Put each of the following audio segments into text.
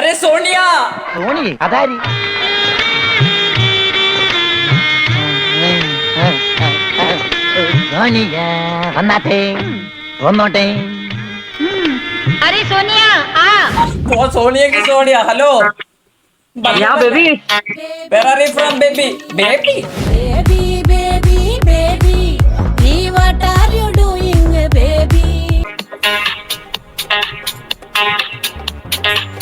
अरे सोनिया സോണി അതാരി സോണിയ വന്നാട്ടെ വന്നോട്ടെ अरे सोनिया आ कौन सोनिया की Sonia hello Yeah, baby. Where are you from baby baby Baby, baby, baby, hey, what are you doing, baby?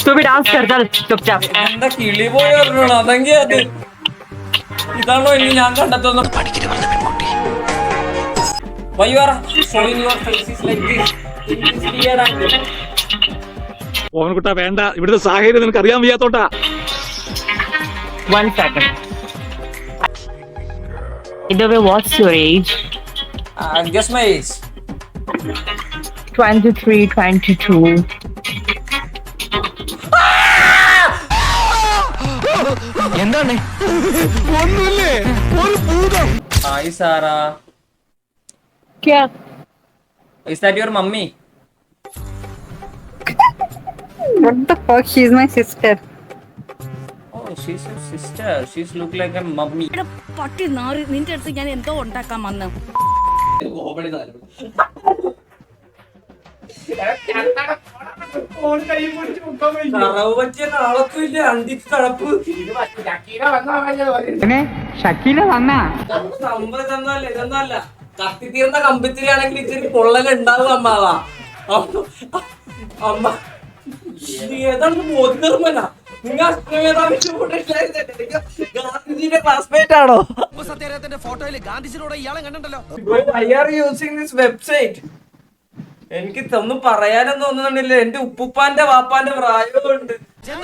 तू भी डांस कर चल चुपचाप എന്താ കിളി പോയി പറഞ്ഞോ അതെങ്കിൽ അത് ഇതാണോ ഇനി ഞാൻ കണ്ടെത്തുന്ന Why you are showing your faces like this in this weird angle? ഓവൻകുട്ട വേണ്ട ഇവിടുത്തെ സാഹചര്യം നിനക്ക് അറിയാൻ വയ്യാത്തോട്ടാ. 1 second Idobe, what's your age? Guess my age 23, 22 എന്താണ് Hi Sarah क्या is that your mummy What the fuck? She's my sister. oh she's your sister she's look like a mummy പട്ടി നാറി നിന്റെ അടുത്ത് ഞാൻ എന്തോ ഉണ്ടാക്കാൻ വന്ന് കറവ് പറ്റിയ കാളത്തില്ല അന്തിക്ക് കഴപ്പ് ഷക്കീല വന്നാ സംഭവം ഇതെന്നല്ല കത്തി തീർന്ന കമ്പിത്തിരിയാണെങ്കിൽ ഇച്ചിരി പൊള്ളൽ ഉണ്ടാവും അമ്മാവാ അമ്മ ഏതാണ് ബോധകർമ്മന നിങ്ങൾ ഗാന്ധിജിയുടെ ക്ലാസ്മേറ്റ് ആണോ I are using this website എനിക്ക് ഒന്നും പറയാനൊന്നും തോന്നുന്നില്ല എന്റെ ഉപ്പുപ്പാന്റെ വാപ്പാന്റെ പ്രായമുണ്ട്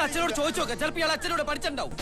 അച്ഛനോട് ചോദിച്ചോക്കെ ചിലപ്പോൾ അച്ഛനോട് പഠിച്ചിട്ടുണ്ടാവും.